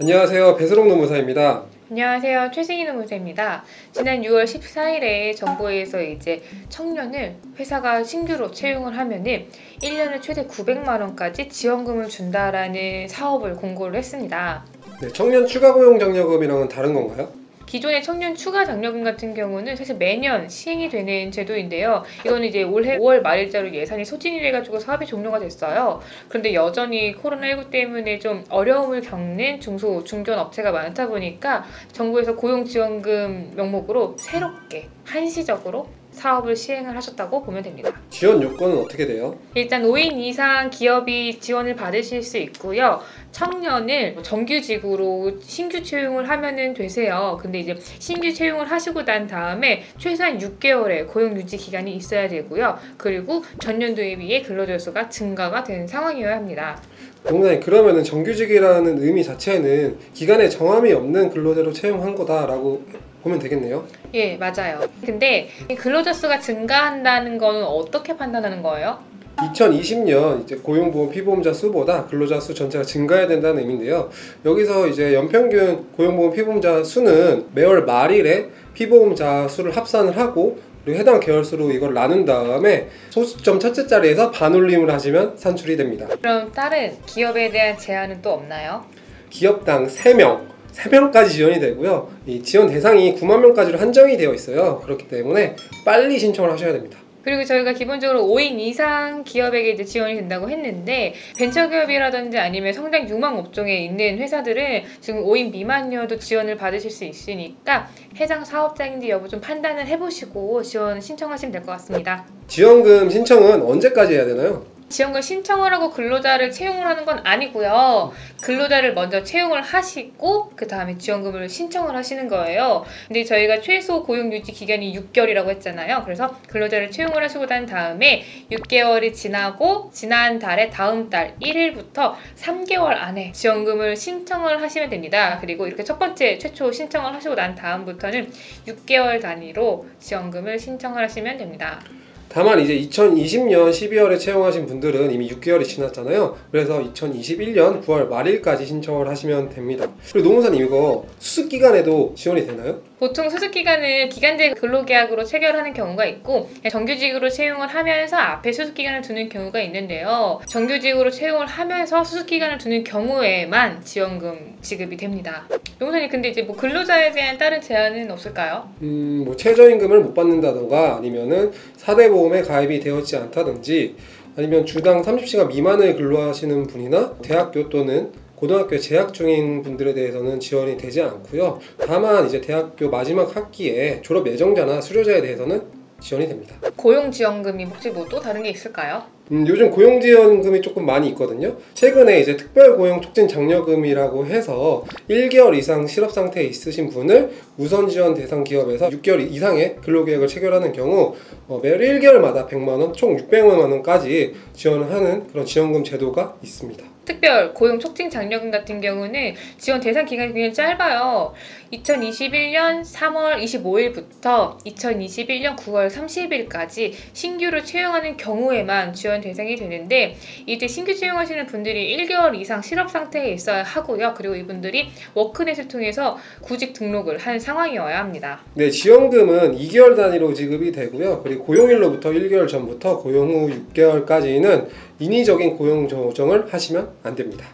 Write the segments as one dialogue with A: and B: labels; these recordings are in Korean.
A: 안녕하세요. 배수록 노무사입니다.
B: 안녕하세요. 최승희 노무사입니다. 지난 6월 14일에 정부에서 이제 청년을 회사가 신규로 채용을 하면은 1년에 최대 900만 원까지 지원금을 준다라는 사업을 공고를 했습니다.
A: 네, 청년 추가 고용 장려금이랑은 다른 건가요?
B: 기존의 청년 추가 장려금 같은 경우는 사실 매년 시행이 되는 제도인데요. 이거는 이제 올해 5월 말일자로 예산이 소진이 돼가지고 사업이 종료가 됐어요. 그런데 여전히 코로나19 때문에 좀 어려움을 겪는 중소, 중견 업체가 많다 보니까 정부에서 고용지원금 명목으로 새롭게 한시적으로 사업을 시행을 하셨다고 보면 됩니다.
A: 지원 요건은 어떻게 돼요?
B: 일단 5인 이상 기업이 지원을 받으실 수 있고요. 청년을 정규직으로 신규 채용을 하면은 되세요. 근데 이제 신규 채용을 하시고 난 다음에 최소한 6개월의 고용 유지 기간이 있어야 되고요. 그리고 전년도에 비해 근로자 수가 증가가 되는 상황이어야 합니다.
A: 노무사님, 그러면은 정규직이라는 의미 자체는 기간에 정함이 없는 근로자로 채용한 거다라고 보면 되겠네요.
B: 예, 맞아요. 근데 이 근로자 수가 증가한다는 거는 어떻게 판단하는 거예요?
A: 2020년 이제 고용보험 피보험자 수보다 근로자 수 전체가 증가해야 된다는 의미인데요. 여기서 이제 연평균 고용보험 피보험자 수는 매월 말일에 피보험자 수를 합산을 하고 그리고 해당 계열수로 이걸 나눈 다음에 소수점 첫째 자리에서 반올림을 하시면 산출이 됩니다.
B: 그럼 다른 기업에 대한 제한은 또 없나요?
A: 기업당 3명까지 지원이 되고요. 이 지원 대상이 9만 명까지로 한정이 되어 있어요. 그렇기 때문에 빨리 신청을 하셔야 됩니다.
B: 그리고 저희가 기본적으로 5인 이상 기업에게 이제 지원이 된다고 했는데 벤처기업이라든지 아니면 성장 유망 업종에 있는 회사들은 지금 5인 미만이어도 지원을 받으실 수 있으니까 해당 사업장인지 여부 좀 판단을 해보시고 지원 신청하시면 될 것 같습니다.
A: 지원금 신청은 언제까지 해야 되나요?
B: 지원금 신청을 하고 근로자를 채용을 하는 건 아니고요. 근로자를 먼저 채용을 하시고 그 다음에 지원금을 신청을 하시는 거예요. 근데 저희가 최소 고용 유지 기간이 6개월이라고 했잖아요. 그래서 근로자를 채용을 하시고 난 다음에 6개월이 지나고 지난달에 다음 달 1일부터 3개월 안에 지원금을 신청을 하시면 됩니다. 그리고 이렇게 첫 번째 최초 신청을 하시고 난 다음부터는 6개월 단위로 지원금을 신청을 하시면 됩니다.
A: 다만 이제 2020년 12월에 채용하신 분들은 이미 6개월이 지났잖아요. 그래서 2021년 9월 말일까지 신청을 하시면 됩니다. 그리고 노무사님, 이거 수습기간에도 지원이 되나요?
B: 보통 수습기간은 기간제 근로계약으로 체결하는 경우가 있고 정규직으로 채용을 하면서 앞에 수습기간을 두는 경우가 있는데요. 정규직으로 채용을 하면서 수습기간을 두는 경우에만 지원금 지급이 됩니다. 노무사님, 근데 이제 뭐 근로자에 대한 다른 제한은 없을까요?
A: 뭐 최저임금을 못 받는다던가 아니면은 4대 보험에 가입이 되었지 않다든지 아니면 주당 30시간 미만을 근로하시는 분이나 대학교 또는 고등학교에 재학 중인 분들에 대해서는 지원이 되지 않고요. 다만 이제 대학교 마지막 학기에 졸업 예정자나 수료자에 대해서는 지원이 됩니다.
B: 고용지원금이 혹시 뭐 또 다른 게 있을까요?
A: 요즘 고용지원금이 조금 많이 있거든요. 최근에 이제 특별고용촉진장려금이라고 해서 1개월 이상 실업 상태에 있으신 분을 우선 지원 대상 기업에서 6개월 이상의 근로계약을 체결하는 경우 매월 1개월마다 100만 원, 총 600만 원까지 지원을 하는 그런 지원금 제도가 있습니다.
B: 특별 고용 촉진 장려금 같은 경우는 지원 대상 기간이 굉장히 짧아요. 2021년 3월 25일부터 2021년 9월 30일까지 신규로 채용하는 경우에만 지원 대상이 되는데 이때 신규 채용하시는 분들이 1개월 이상 실업 상태에 있어야 하고요. 그리고 이분들이 워크넷을 통해서 구직 등록을 한 상황이어야 합니다.
A: 네, 지원금은 2개월 단위로 지급이 되고요. 그리고 고용일로부터 1개월 전부터 고용 후 6개월까지는 인위적인 고용 조정을 하시면 안 됩니다.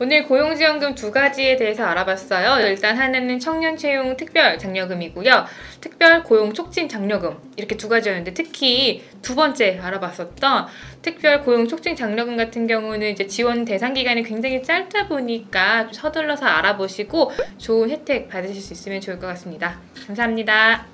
B: 오늘 고용지원금 두 가지에 대해서 알아봤어요. 일단 하나는 청년 채용 특별 장려금이고요. 특별 고용 촉진 장려금, 이렇게 두 가지였는데 특히 두 번째 알아봤었던 특별 고용 촉진 장려금 같은 경우는 이제 지원 대상 기간이 굉장히 짧다 보니까 좀 서둘러서 알아보시고 좋은 혜택 받으실 수 있으면 좋을 것 같습니다. 감사합니다.